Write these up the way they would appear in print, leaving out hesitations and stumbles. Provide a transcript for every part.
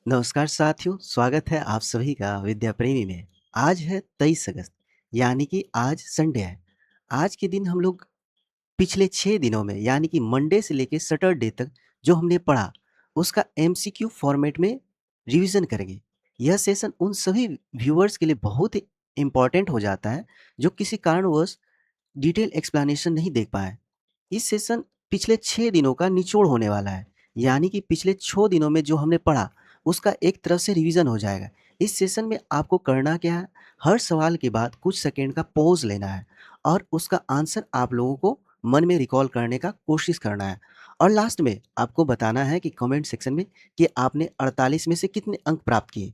नमस्कार साथियों, स्वागत है आप सभी का विद्या प्रेमी में। आज है 23 अगस्त, यानी कि आज संडे है। आज के दिन हम लोग पिछले 6 दिनों में यानी कि मंडे से लेके सैटरडे तक जो हमने पढ़ा, उसका एमसीक्यू फॉर्मेट में रिवीजन करेंगे। यह सेशन उन सभी व्यूअर्स के लिए बहुत ही इम्पोर्टेंट हो जाता है, जो किसी कारणवश डिटेल एक्सप्लेनेशन नहीं देख पाए। इस सेशन पिछले 6 दिनों का निचोड़ होने वाला है, यानी कि पिछले 6 दिनों में जो हमने पढ़ा, उसका एक तरह से रिवीजन हो जाएगा। इस सेशन में आपको करना क्या है, हर सवाल के बाद कुछ सेकंड का पॉज़ लेना है और उसका आंसर आप लोगों को मन में रिकॉल करने का कोशिश करना है और लास्ट में आपको बताना है कि कमेंट सेक्शन में कि आपने 48 में से कितने अंक प्राप्त किए।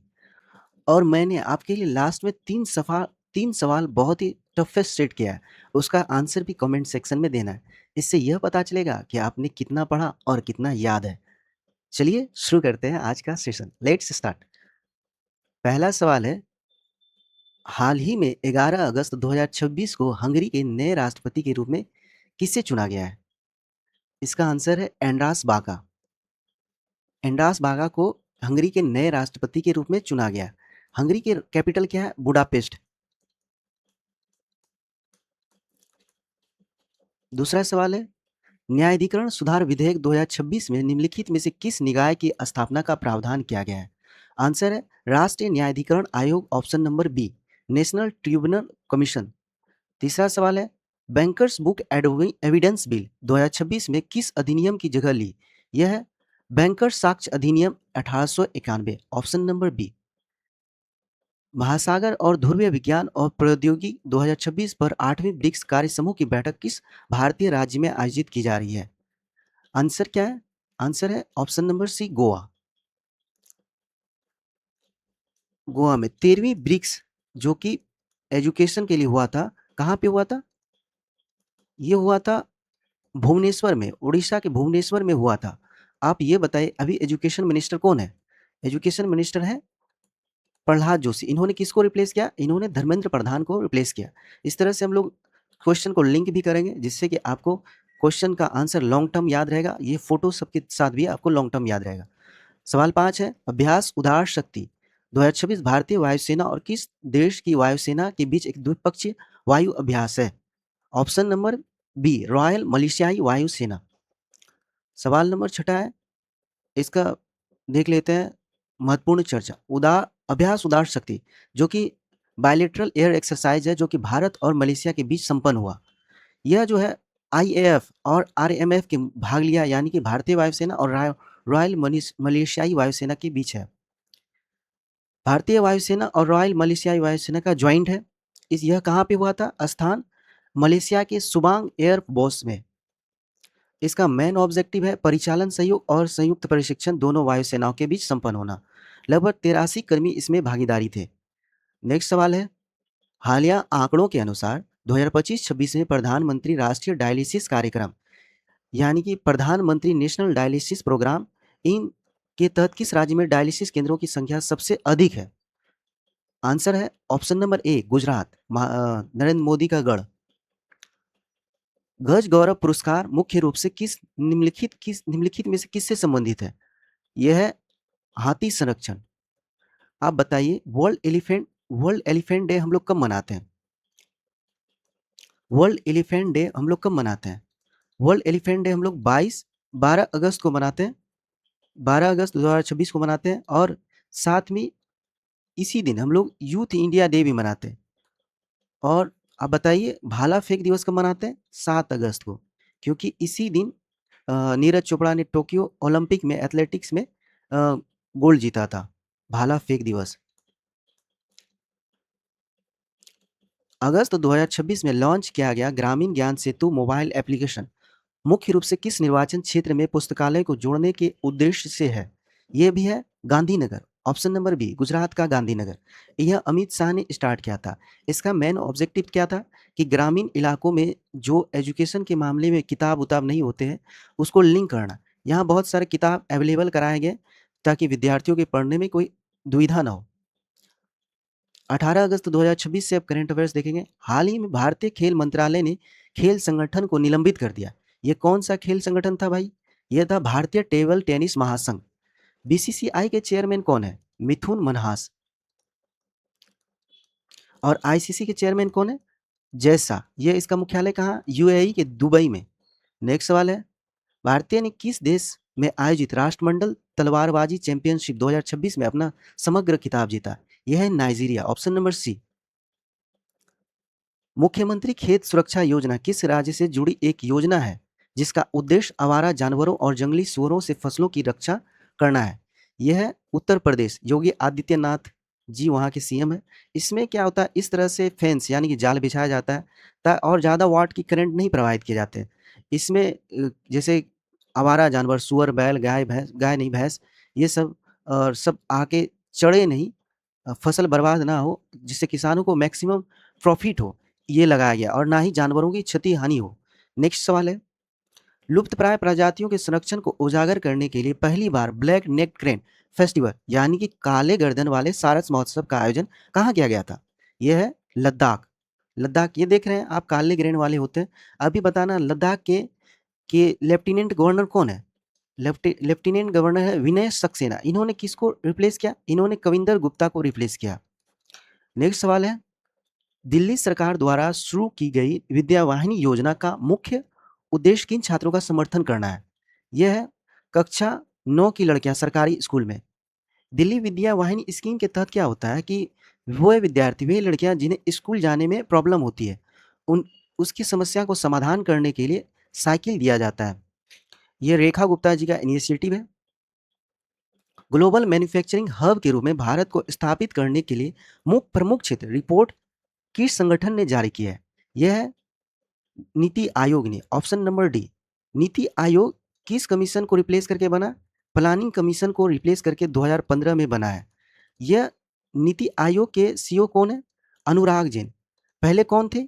और मैंने आपके लिए लास्ट में 3 सवाल बहुत ही टफेस्ट सेट किया है, उसका आंसर भी कमेंट सेक्शन में देना है। इससे यह पता चलेगा कि आपने कितना पढ़ा और कितना याद है। चलिए शुरू करते हैं आज का सेशन। Let's start. पहला सवाल है, हाल ही में 11 अगस्त 2026 को हंगरी के नए राष्ट्रपति के रूप में किसे चुना गया है? इसका आंसर है एंड्रास बाका। एंड्रास बाका को हंगरी के नए राष्ट्रपति के रूप में चुना गया। हंगरी के कैपिटल क्या है? बुडापेस्ट। दूसरा सवाल है, न्यायाधिकरण सुधार विधेयक 2026 में निम्नलिखित में से किस निकाय की स्थापना का प्रावधान किया गया है? आंसर है राष्ट्रीय न्यायाधिकरण आयोग, option number B, national tribunal commission. तीसरा सवाल है, बैंकर्स बुक एविडेंस बिल 2026 में किस अधिनियम की जगह ली? यह है बैंकर्स साक्ष्य अधिनियम 1891, ऑप्शन नंबर बी। महासागर और ध्रुवीय विज्ञान और प्रौद्योगिकी 2026 पर 8वीं ब्रिक्स कार्य समूह की बैठक किस भारतीय राज्य में आयोजित की जा रही है? आंसर क्या है? आंसर है option number C, Goa. Goa में 13वीं ब्रिक्स जो कि एजुकेशन के लिए हुआ था, कहाँ पे हुआ था? ये हुआ था भुवनेश्वर में, उड़ीसा के भुवनेश्वर में हुआ था। आप ये बताइए अभी एजुकेशन मिनिस्टर कौन है? एजुकेशन मिनिस्टर है प्रहलाद जोशी। इन्होंने किसको रिप्लेस किया? इन्होंने धर्मेंद्र प्रधान को रिप्लेस किया। इस तरह से हम लोग क्वेश्चन को लिंक भी करेंगे, जिससे कि आपको क्वेश्चन का आंसर लॉन्ग टर्म याद रहेगा। ये फोटो सबके साथ भी आपको लॉन्ग टर्म याद रहेगा। सवाल 5 है, अभ्यास उदार शक्ति 2026 भारतीय वायुसेना और किस देश की वायुसेना के बीच एक द्विपक्षीय वायु अभ्यास है? ऑप्शन नंबर बी, रॉयल मलेशियाई वायुसेना। सवाल नंबर 6 है, इसका देख लेते हैं महत्वपूर्ण चर्चा। अभ्यास उदार शक्ति जो कि बायलैटरल एयर एक्सरसाइज है, जो कि भारत और मलेशिया के बीच संपन्न हुआ। यह जो है आईएएफ और आरएमएफ के भाग लिया, यानी कि भारतीय वायुसेना और रॉयल मलेशियाई वायुसेना के बीच है। भारतीय वायुसेना और रॉयल मलेशियाई वायुसेना का ज्वाइंट है। यह कहाँ पे हुआ था? स्थान मलेशिया के सुबांग एयर बेस में। इसका मेन ऑब्जेक्टिव है परिचालन सहयोग और संयुक्त प्रशिक्षण दोनों वायुसेनाओं के बीच संपन्न होना। लगभग 83 कर्मी इसमें भागीदारी थे। नेक्स्ट सवाल है, हालिया आंकड़ों के अनुसार 2025-26 में प्रधानमंत्री राष्ट्रीय डायलिसिस कार्यक्रम, यानी कि प्रधानमंत्री नेशनल डायलिसिस प्रोग्राम, इन के तहत किस राज्य में डायलिसिस केंद्रों की संख्या सबसे अधिक है? आंसर है ऑप्शन नंबर ए, गुजरात, नरेंद्र मोदी का गढ़। गज गौरव पुरस्कार मुख्य रूप से निम्नलिखित में से किससे संबंधित है? यह है हाथी संरक्षण। आप बताइए, वर्ल्ड एलिफेंट डे हम लोग कब मनाते हैं? वर्ल्ड एलिफेंट डे हम लोग कब मनाते हैं? वर्ल्ड एलिफेंट डे हम लोग 12 अगस्त को मनाते हैं। 12 अगस्त 2026 को मनाते हैं और साथ में इसी दिन हम लोग यूथ इंडिया डे भी मनाते हैं। और आप बताइए भाला फेंक दिवस कब मनाते हैं? 7 अगस्त को, क्योंकि इसी दिन नीरज चोपड़ा ने टोक्यो ओलंपिक में एथलेटिक्स में गोल्ड जीता था। भाला फेंक दिवस अगस्त 2026 में लॉन्च किया गया ग्रामीण ज्ञान सेतु मोबाइल एप्लीकेशन मुख्य रूप से किस निर्वाचन क्षेत्र में पुस्तकालय को जोड़ने के उद्देश्य से है? यह भी है Gandhinagar, option number B, Gujarat का गांधीनगर। यह अमित शाह ने स्टार्ट किया था। इसका मेन ऑब्जेक्टिव क्या था कि ग्रामीण इलाकों में जो एजुकेशन के मामले में किताब उताब नहीं होते हैं, उसको लिंक करना। यहाँ बहुत सारे किताब अवेलेबल कराए गए ताकि विद्यार्थियों के पढ़ने में कोई दुविधा ना हो। 18 अगस्त 2026 से अब करंट अफेयर्स देखेंगे। हाल ही में भारतीय खेल मंत्रालय ने खेल संगठन को निलंबित कर दिया। ये कौन सा खेल संगठन था भाई? यह था भारतीय टेबल टेनिस महासंघ। बीसीसीआई के चेयरमैन कौन है? मिथुन मनहास। और आईसीसी के चेयरमैन कौन है? जय शाह। ये इसका मुख्यालय कहाँ? यूएई के दुबई में। नेक्स्ट सवाल है, भारतीय ने किस देश में आयोजित राष्ट्रमंडल तलवारबाजी चैंपियनशिप 2026 में अपना समग्र खिताब जीता? यह है नाइजीरिया। ऑप्शन नंबर सी। मुख्यमंत्री खेत सुरक्षा योजना किस राज्य से जुड़ी एक योजना है जिसका उद्देश्य आवारा जानवरों और जंगली सूअरों से फसलों की रक्षा करना है? यह है उत्तर प्रदेश। योगी आदित्यनाथ जी वहाँ के सीएम है। इसमें क्या होता है, इस तरह से फेंस यानी कि जाल बिछाया जाता है और ज़्यादा वाट की करंट नहीं प्रोवाइड किए जाते। इसमें जैसे आवारा जानवर सूअर बैल गाय भैंस, गाय नहीं भैंस, ये सब और सब आके चढ़े नहीं, फसल बर्बाद ना हो, जिससे किसानों को मैक्सिमम प्रॉफिट हो, ये लगाया गया और ना ही जानवरों की क्षति हानि हो। नेक्स्ट सवाल है, लुप्तप्राय प्रजातियों के संरक्षण को उजागर करने के लिए पहली बार ब्लैक नेक क्रेन फेस्टिवल यानी कि काले गर्दन वाले सारस महोत्सव का आयोजन कहाँ किया गया था? यह है लद्दाख। लद्दाख, ये देख रहे हैं आप, काले ग्रेन वाले होते हैं। अभी बताना, लद्दाख के लेफ्टिनेंट गवर्नर कौन है? लेफ्टिनेंट गवर्नर है विनय सक्सेना। इन्होंने किसको रिप्लेस किया? इन्होंने कविंदर गुप्ता को रिप्लेस किया। नेक्स्ट सवाल है, दिल्ली सरकार द्वारा शुरू की गई विद्या वाहिनी योजना का मुख्य उद्देश्य किन छात्रों का समर्थन करना है? यह है कक्षा 9 की लड़कियां सरकारी स्कूल में। दिल्ली विद्या वाहिनी स्कीम के तहत क्या होता है कि वो विद्यार्थी, वे लड़कियां जिन्हें स्कूल जाने में प्रॉब्लम होती है, उन उसकी समस्या को समाधान करने के लिए साइकिल दिया जाता है। ये रेखा गुप्ता जी का इनिशिएटिव है। ग्लोबल मैन्युफैक्चरिंग हब के रूप में भारत को स्थापित करने के लिए मुख्य प्रमुख क्षेत्र रिपोर्ट किस संगठन ने जारी की है? यह है नीति आयोग ने। Option number D. NITI Aayog किस कमीशन को रिप्लेस करके बना? प्लानिंग कमीशन को रिप्लेस करके 2015 में बना है। यह नीति आयोग के सीईओ कौन है? अनुराग जैन। पहले कौन थे?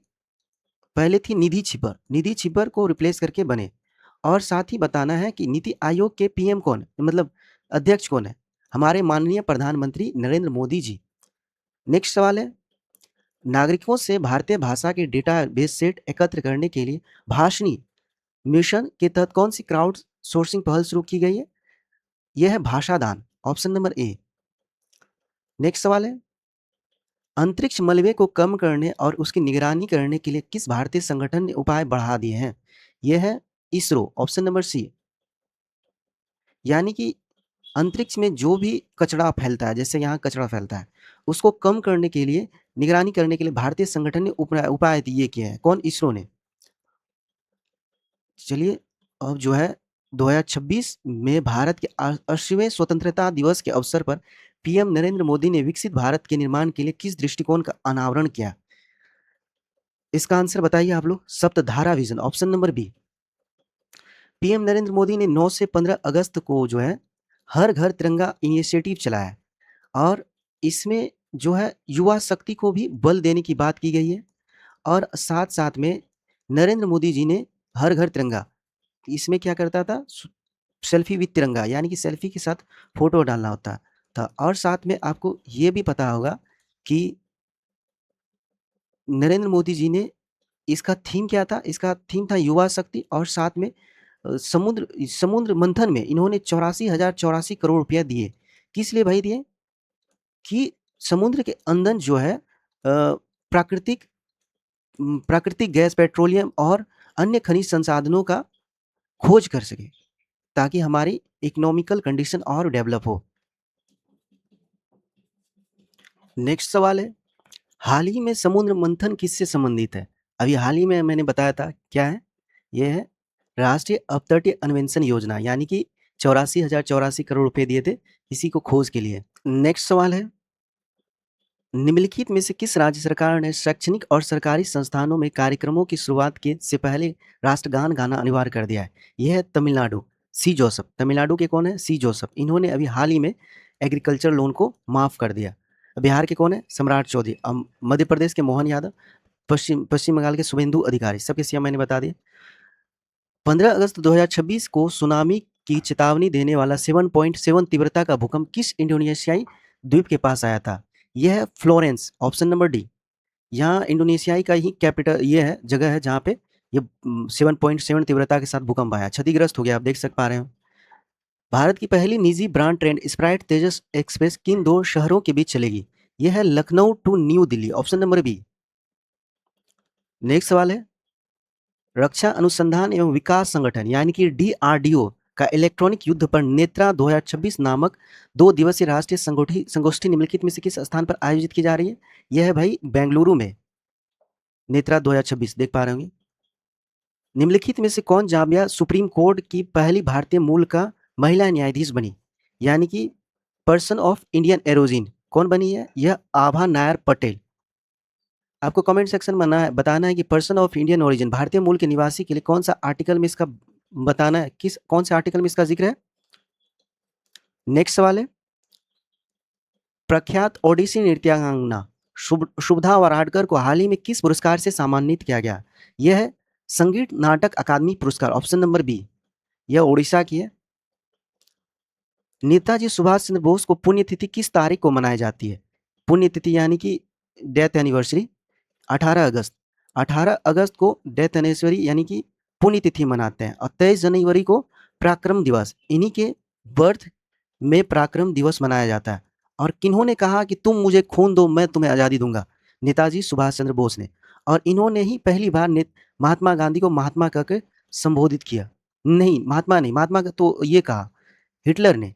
पहले थी निधि छिपर। निधि छिपर को रिप्लेस करके बने। और साथ ही बताना है कि नीति आयोग के पीएम कौन है, मतलब अध्यक्ष कौन है? हमारे माननीय प्रधानमंत्री नरेंद्र मोदी जी। नेक्स्ट सवाल है, नागरिकों से भारतीय भाषा के डेटाबेस सेट एकत्र करने के लिए भाषणी मिशन के तहत कौन सी क्राउड सोर्सिंग पहल शुरू की गई है? यह है भाषा दान। ऑप्शन नंबर ए। नेक्स्ट सवाल है, अंतरिक्ष मलबे को कम करने और उसकी निगरानी करने के लिए किस भारतीय संगठन ने उपाय बढ़ा दिए हैं? यह है इसरो। ऑप्शन नंबर सी। यानी कि अंतरिक्ष में जो भी कचरा फैलता है, जैसे यहाँ कचरा फैलता है, उसको कम करने के लिए, निगरानी करने के लिए भारतीय संगठन ने उपाय ये किए हैं। कौन? इसरो ने। चलिए, अब जो है 2026 में भारत के 80वें स्वतंत्रता दिवस के अवसर पर पीएम नरेंद्र मोदी ने विकसित भारत के निर्माण के लिए किस दृष्टिकोण का अनावरण किया? इसका आंसर बताइए आप लोग। Saptadhara vision. Option number B. PM Narendra Modi ने 9 से 15 अगस्त को जो है हर घर तिरंगा इनिशिएटिव चलाया और इसमें जो है युवा शक्ति को भी बल देने की बात की गई है। और साथ-साथ में नरेंद्र मोदी जी ने हर घर तिरंगा, इसमें क्या करता था, सेल्फी विद तिरंगा, यानी कि सेल्फी के साथ फोटो डालना होता था। और साथ में आपको ये भी पता होगा कि नरेंद्र मोदी जी ने, इसका थीम क्या था? इसका थीम था युवा शक्ति। और साथ में समुद्र मंथन में इन्होंने 84,084 करोड़ रुपया दिए। किस लिए भाई दिए? कि समुद्र के अंदर जो है प्राकृतिक प्राकृतिक गैस, पेट्रोलियम और अन्य खनिज संसाधनों का खोज कर सके, ताकि हमारी इकोनॉमिकल कंडीशन और डेवलप हो। नेक्स्ट सवाल है, हाल ही में समुद्र मंथन किससे संबंधित है? अभी हाल ही में मैंने बताया था, क्या है? ये है राष्ट्रीय अपतटीय अन्वेषण योजना, यानी कि 84,084 करोड़ रुपए दिए थे इसी को खोज के लिए। नेक्स्ट सवाल है, निम्नलिखित में से किस राज्य सरकार ने शैक्षणिक और सरकारी संस्थानों में कार्यक्रमों की शुरुआत के से पहले राष्ट्रगान गाना अनिवार्य कर दिया है? यह है तमिलनाडु। सी जोसेफ। तमिलनाडु के कौन है? सी जोसेफ। इन्होंने अभी हाल ही में एग्रीकल्चर लोन को माफ कर दिया। बिहार के कौन है? सम्राट चौधरी। मध्य प्रदेश के मोहन यादव। पश्चिम बंगाल के शुभेंदु अधिकारी। सबके सीएम मैंने बता दिया। 15 अगस्त 2026 को सुनामी की चेतावनी देने वाला 7.7 तीव्रता का भूकंप किस इंडोनेशियाई द्वीप के पास आया था? यह है फ्लोरेंस। Option number D. यहाँ इंडोनेशियाई का ही कैपिटल, ये है जगह है जहाँ पे ये 7.7 तीव्रता के साथ भूकंप आया। क्षतिग्रस्त हो गया, आप देख पा रहे हो। भारत की पहली निजी ब्रांड ट्रेन स्प्राइट तेजस एक्सप्रेस किन दो शहरों के बीच चलेगी? यह है Lucknow to New Delhi, option number B. Next सवाल है, रक्षा अनुसंधान एवं विकास संगठन यानी कि डीआरडीओ का इलेक्ट्रॉनिक युद्ध पर नेत्रा 2026 नामक 2 दिवसीय राष्ट्रीय संगोष्ठी निम्नलिखित में से किस स्थान पर आयोजित की जा रही है? यह है भाई बेंगलुरु में, नेत्रा 2026 देख पा रहे होंगे। निम्नलिखित में से कौन जामिया सुप्रीम कोर्ट की पहली भारतीय मूल का महिला न्यायाधीश बनी? यानी कि पर्सन ऑफ इंडियन एरोजिन कौन बनी है? यह आभा नायर पटेल। आपको कमेंट सेक्शन में बताना है कि पर्सन ऑफ इंडियन ओरिजिन भारतीय मूल के निवासी के लिए कौन सा आर्टिकल में इसका बताना है, किस कौन से आर्टिकल में इसका जिक्र है। नेक्स्ट सवाल है, प्रख्यात ओडिसी नृत्यांगना शुभदा वराडकर को हाल ही में किस पुरस्कार से सम्मानित किया गया? यह है संगीत नाटक अकादमी पुरस्कार, ऑप्शन नंबर बी। यह ओडिशा की है। नेताजी सुभाष चंद्र बोस को पुण्यतिथि किस तारीख को मनाई जाती है? पुण्यतिथि यानी कि डेथ एनिवर्सरी 18 अगस्त। 18 अगस्त को डेथ एनिवर्सरी यानी कि पुण्यतिथि मनाते हैं और 23 जनवरी को पराक्रम दिवस, इन्हीं के बर्थ में पराक्रम दिवस मनाया जाता है। और किन्होंने कहा कि तुम मुझे खून दो मैं तुम्हें आज़ादी दूंगा? नेताजी सुभाष चंद्र बोस ने। और इन्होंने ही पहली बार महात्मा गांधी को महात्मा कहकर संबोधित किया। नहीं, महात्मा नहीं, महात्मा का तो ये कहा हिटलर ने,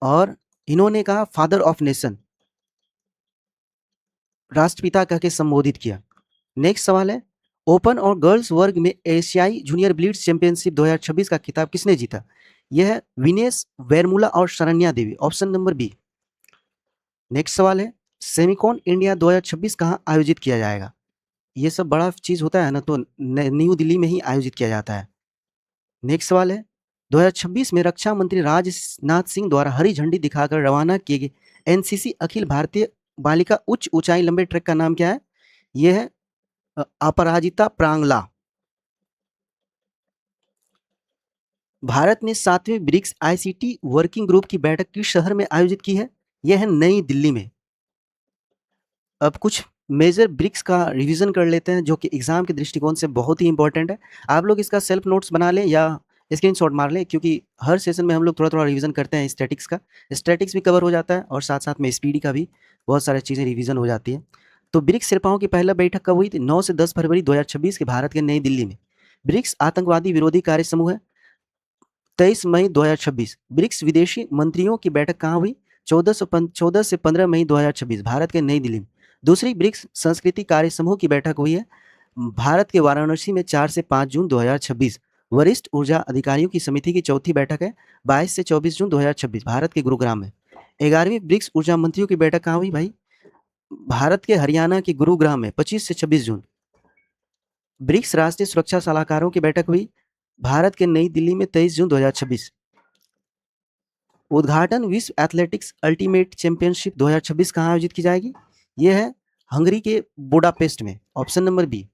और इन्होंने कहा फादर ऑफ नेशन, राष्ट्रपिता कह के संबोधित किया। नेक्स्ट सवाल है, ओपन और गर्ल्स वर्ग में एशियाई जूनियर ब्लिट्ज चैंपियनशिप 2026 का खिताब किसने जीता? यह है विनेश वेरमुला और शरण्या देवी, ऑप्शन नंबर बी। नेक्स्ट सवाल है, सेमिकॉन इंडिया 2026 कहाँ आयोजित किया जाएगा? ये सब बड़ा चीज होता है ना, तो न्यू दिल्ली में ही आयोजित किया जाता है। नेक्स्ट सवाल है, 2026 में रक्षा मंत्री राजनाथ सिंह द्वारा हरी झंडी दिखाकर रवाना किए गए एनसीसी अखिल भारतीय बालिका उच्च ऊंचाई लंबे ट्रैक का नाम क्या है? यह है अपराजिता प्रांगला। भारत ने 7वीं ब्रिक्स आईसीटी वर्किंग ग्रुप की बैठक किस शहर में आयोजित की है? यह है नई दिल्ली में। अब कुछ मेजर ब्रिक्स का रिवीजन कर लेते हैं जो कि एग्जाम के दृष्टिकोण से बहुत ही इंपॉर्टेंट है। आप लोग इसका सेल्फ नोट्स बना लें या स्क्रीनशॉट मार लें, क्योंकि हर सेशन में हम लोग थोड़ा थोड़ा रिवीजन करते हैं स्टैटिक्स का। स्टैटिक्स भी कवर हो जाता है और साथ साथ में स्पीडी का भी बहुत सारी चीज़ें रिवीजन हो जाती है। तो ब्रिक्स शेरपाओं की पहला बैठक कब हुई थी? 9 से 10 फरवरी 2026 के भारत के नई दिल्ली में। ब्रिक्स आतंकवादी विरोधी कार्य समूह है, 23 मई 2026। ब्रिक्स विदेशी मंत्रियों की बैठक कहाँ हुई? 14 से 15 मई 2026 भारत के नई दिल्ली में। दूसरी ब्रिक्स संस्कृति कार्य समूह की बैठक हुई है भारत के वाराणसी में 4 से 5 जून 2026। वरिष्ठ ऊर्जा अधिकारियों की समिति की चौथी बैठक है 22 से 24 जून 2026 भारत के गुरुग्राम में। 11वीं ब्रिक्स ऊर्जा मंत्रियों की बैठक कहाँ हुई भाई? भारत के हरियाणा के गुरुग्राम में 25 से 26 जून। ब्रिक्स राष्ट्रीय सुरक्षा सलाहकारों की बैठक हुई भारत के नई दिल्ली में 23 जून 2026। उद्घाटन विश्व एथलेटिक्स अल्टीमेट चैंपियनशिप 2026 कहाँ आयोजित की जाएगी? यह है हंगरी के बुडापेस्ट में, option number B.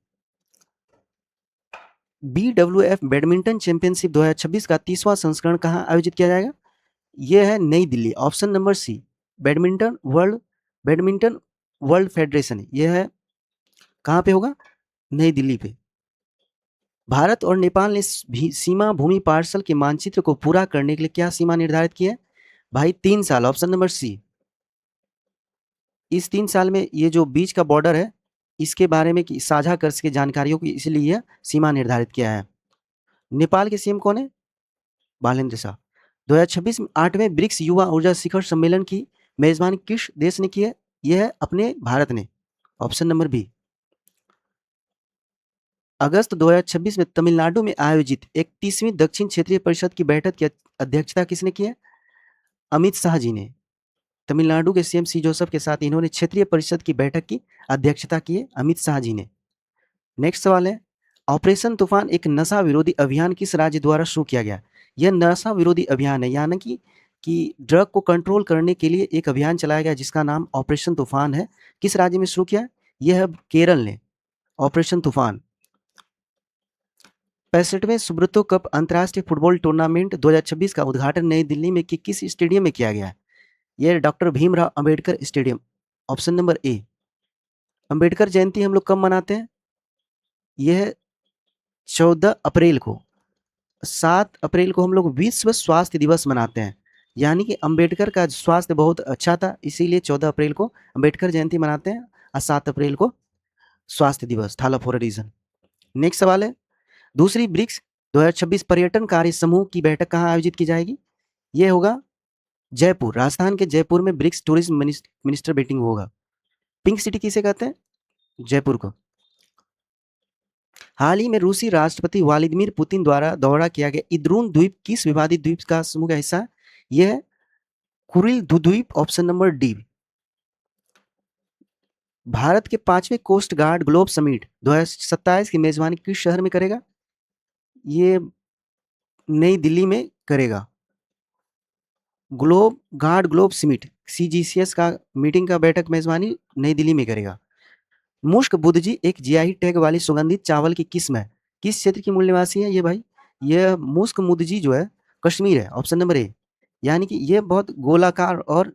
BWF badminton championship 2026 का 30वां संस्करण कहाँ आयोजित किया जाएगा? यह है नई Delhi, option number C. Badminton world federation, यह है कहाँ पे होगा? नई दिल्ली पे। भारत और नेपाल ने सीमा भूमि पार्सल के मानचित्र को पूरा करने के लिए क्या सीमा निर्धारित की है? भाई 3 साल, ऑप्शन नंबर सी। इस 3 साल में ये जो बीच का बॉर्डर है इसके बारे में साझा कर सके जानकारियों की, इसलिए यह सीमा निर्धारित किया है। नेपाल के सीएम कौन है? बालेंद्र शाह। 2026 में 8वें ब्रिक्स युवा ऊर्जा शिखर सम्मेलन की मेजबानी किस देश ने की है? यह है अपने भारत ने, ऑप्शन नंबर बी। अगस्त 2026 में तमिलनाडु में आयोजित 31वीं दक्षिण क्षेत्रीय परिषद की बैठक की अध्यक्षता किसने की है? अमित शाह जी ने। तमिलनाडु के सीएम सी जोसेफ के साथ इन्होंने क्षेत्रीय परिषद की बैठक की अध्यक्षता की है, अमित शाह जी ने। नेक्स्ट सवाल है, ऑपरेशन तूफान एक नशा विरोधी अभियान किस राज्य द्वारा शुरू किया गया? यह नशा विरोधी अभियान है, यानी कि ड्रग को कंट्रोल करने के लिए एक अभियान चलाया गया जिसका नाम ऑपरेशन तूफान है। किस राज्य में शुरू किया? यह है केरल ने, ऑपरेशन तूफान। 65वें सुब्रतो कप अंतर्राष्ट्रीय फुटबॉल टूर्नामेंट 2026 का उद्घाटन नई दिल्ली में किस स्टेडियम में किया गया है? यह doctor Bhimrao Ambedkar stadium, option number A. Ambedkar Jayanti हम लोग कब मनाते हैं? यह 14 अप्रैल को। 7 अप्रैल को हम लोग विश्व स्वास्थ्य दिवस मनाते हैं, यानी कि अंबेडकर का स्वास्थ्य बहुत अच्छा था, इसीलिए 14 अप्रैल को अंबेडकर जयंती मनाते हैं और 7 अप्रैल को स्वास्थ्य दिवस था फॉर अ रीज़न। नेक्स्ट सवाल है, दूसरी ब्रिक्स 2026 पर्यटन कार्य समूह की बैठक कहाँ आयोजित की जाएगी? ये होगा जयपुर, राजस्थान के जयपुर में ब्रिक्स टूरिज्म मिनिस्टर मीटिंग होगा। पिंक सिटी किसे कहते हैं? जयपुर को। हाल ही में रूसी राष्ट्रपति व्लादिमीर पुतिन द्वारा दौरा किया गया इद्रून द्वीप किस विवादित द्वीप का समूह का हिस्सा है? यह है कुरिल द्वीप, ऑप्शन नंबर डी। भारत के 5वें कोस्ट गार्ड ग्लोब समिट 2027 की मेजबानी किस शहर में करेगा? ये नई दिल्ली में करेगा। ग्लोब समिट सीजीसीएस का मीटिंग का बैठक मेजबानी नई दिल्ली में करेगा। मुश्क बुदजी एक जीआई टैग वाली सुगंधित चावल की किस्म है, किस क्षेत्र की मूल निवासी है ये भाई? ये मुश्क मुदजी जो है कश्मीर है, ऑप्शन नंबर ए। यानी कि ये बहुत गोलाकार और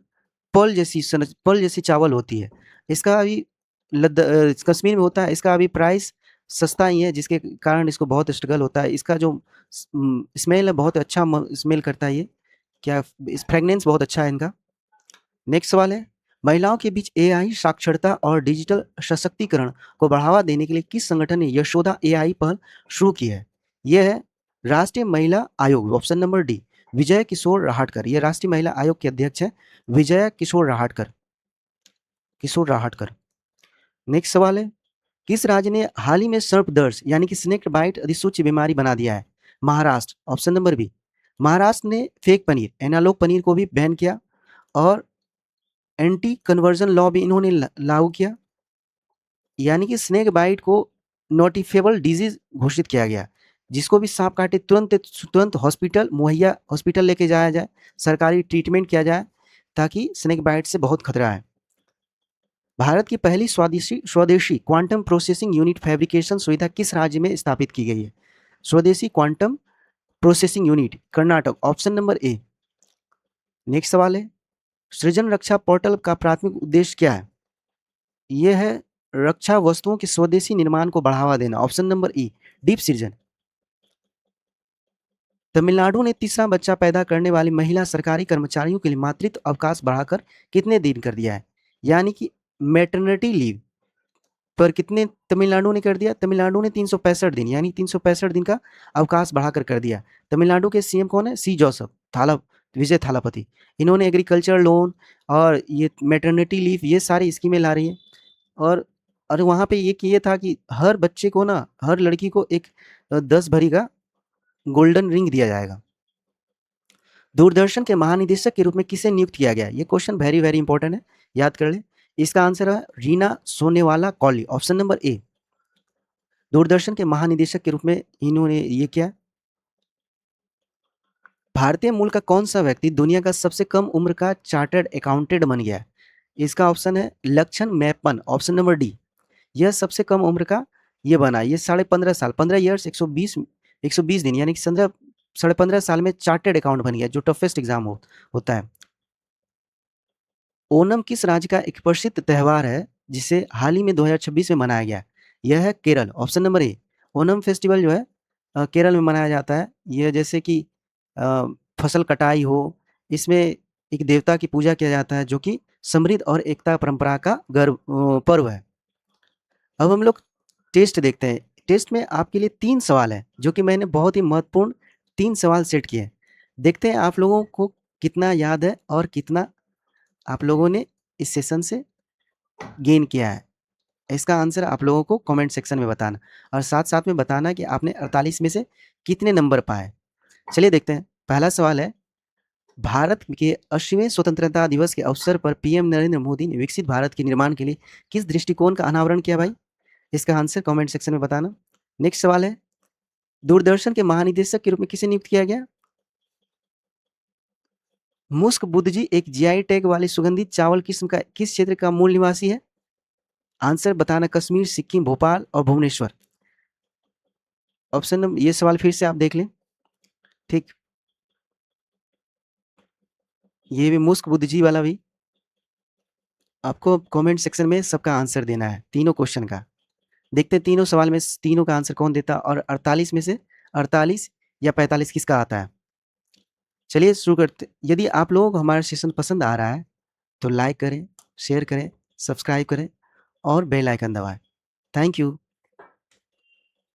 पल जैसी चावल होती है। इसका अभी कश्मीर में होता है, इसका अभी प्राइस सस्ता ही है, जिसके कारण इसको बहुत स्ट्रगल होता है। इसका जो स्मेल है बहुत अच्छा स्मेल करता है ये, क्या इस फ्रेगनेंस बहुत अच्छा है इनका। नेक्स्ट सवाल है, महिलाओं के बीच एआई साक्षरता और डिजिटल सशक्तिकरण को बढ़ावा देने के लिए किस संगठन ने यशोदा एआई पहल शुरू की है? यह है राष्ट्रीय महिला आयोग, ऑप्शन नंबर डी। विजय किशोर राहटकर, ये राष्ट्रीय महिला आयोग के अध्यक्ष है विजय किशोर राहटकर। नेक्स्ट सवाल है, किस राज्य ने हाल ही में सर्पदर्श यानी कि स्नेक बाइट अधिसूची बीमारी बना दिया है? Maharashtra, option number B. Maharashtra ने फेक पनीर, एनालॉग पनीर को भी बैन किया और एंटी कन्वर्जन लॉ भी इन्होंने लागू किया, यानी कि स्नेक बाइट को नोटिफेबल डिजीज घोषित किया गया। जिसको भी सांप काटे तुरंत हॉस्पिटल लेके जाया जाए, सरकारी ट्रीटमेंट किया जाए, ताकि स्नेक बाइट से बहुत खतरा है। भारत की पहली स्वदेशी क्वांटम प्रोसेसिंग यूनिट फैब्रिकेशन सुविधा किस राज्य में स्थापित की गई है? स्वदेशी quantum processing unit Karnataka, option number ए। नेक्स्ट सवाल है, सृजन रक्षा पोर्टल का प्राथमिक उद्देश्य क्या है? यह है रक्षा वस्तुओं के स्वदेशी निर्माण को बढ़ावा देना, ऑप्शन नंबर ई, डीप सृजन। तमिलनाडु ने तीसरा बच्चा पैदा करने वाली महिला सरकारी कर्मचारियों के लिए मातृत्व अवकाश बढ़ाकर कितने दिन कर दिया है? यानी कि मैटरनिटी लीव पर कितने तमिलनाडु ने कर दिया? तमिलनाडु ने 365 दिन, यानी 365 दिन का अवकाश बढ़ाकर कर दिया। तमिलनाडु के सीएम कौन है? सी जोसेफ विजय थालापति। इन्होंने एग्रीकल्चर लोन और ये मैटरनिटी लीव, ये सारी स्कीमें ला रही है। और वहाँ पे ये था कि हर बच्चे को ना, हर लड़की को एक 10 भरी का गोल्डन रिंग दिया जाएगा। दूरदर्शन के महानिदेशक के रूप में किसे नियुक्त किया गया? ये क्वेश्चन वेरी वेरी इंपॉर्टेंट है, याद कर ले। इसका आंसर है Reena Sonewala Kauli, option number A. Doordarshan के महानिदेशक के रूप में इन्होंने ये किया। भारतीय मूल का कौन सा व्यक्ति दुनिया का सबसे कम उम्र का चार्टर्ड अकाउंटेंट बन गया? इसका ऑप्शन है लक्षण मैपन, ऑप्शन नंबर डी। यह सबसे कम उम्र का ये बना, ये 15.5 साल 15 ईयर्स 120 दिन, यानी कि 15.5 साल में चार्टर्ड अकाउंट बन गया, जो टफेस्ट एग्जाम होता है। ओणम किस राज्य का एक प्रसिद्ध त्यौहार है जिसे हाल ही में 2026 में मनाया गया? यह है केरल, ऑप्शन नंबर ए। ओणम फेस्टिवल जो है केरल में मनाया जाता है। यह जैसे कि फसल कटाई हो, इसमें एक देवता की पूजा किया जाता है, जो कि समृद्ध और एकता परंपरा का पर्व है। अब हम लोग टेस्ट देखते हैं। टेस्ट में आपके लिए 3 सवाल हैं, जो कि मैंने बहुत ही महत्वपूर्ण 3 सवाल सेट किए हैं। देखते हैं आप लोगों को कितना याद है और कितना आप लोगों ने इस सेशन से गेन किया है। इसका आंसर आप लोगों को कमेंट सेक्शन में बताना, और साथ-साथ में बताना कि आपने 48 में से कितने नंबर पाए। चलिए देखते हैं। पहला सवाल है, भारत के 80वें स्वतंत्रता दिवस के अवसर पर पीएम नरेंद्र मोदी ने विकसित भारत के निर्माण के लिए किस दृष्टिकोण का अनावरण किया भाई? इसका आंसर कमेंट सेक्शन में बताना। नेक्स्ट सवाल है, दूरदर्शन के महानिदेशक के रूप में किसे नियुक्त किया गया? मुश्क बुदजी एक जीआई टैग वाली सुगंधित चावल किस्म का किस क्षेत्र का मूल निवासी है? आंसर बताना कश्मीर, सिक्किम, भोपाल और भुवनेश्वर। ऑप्शन नंबर, ये सवाल फिर से आप देख लें। ठीक, ये भी मुश्क बुदजी वाला भी आपको कमेंट सेक्शन में सबका आंसर देना है, तीनों क्वेश्चन का। देखते हैं तीनों सवाल में तीनों का आंसर कौन देता, और 48 में से 48 या 45 किसका आता है? चलिए शुरू करते। यदि आप लोगों को हमारा सेशन पसंद आ रहा है तो लाइक करें, शेयर करें, सब्सक्राइब करें और बेल आइकन दबाएं। Thank you.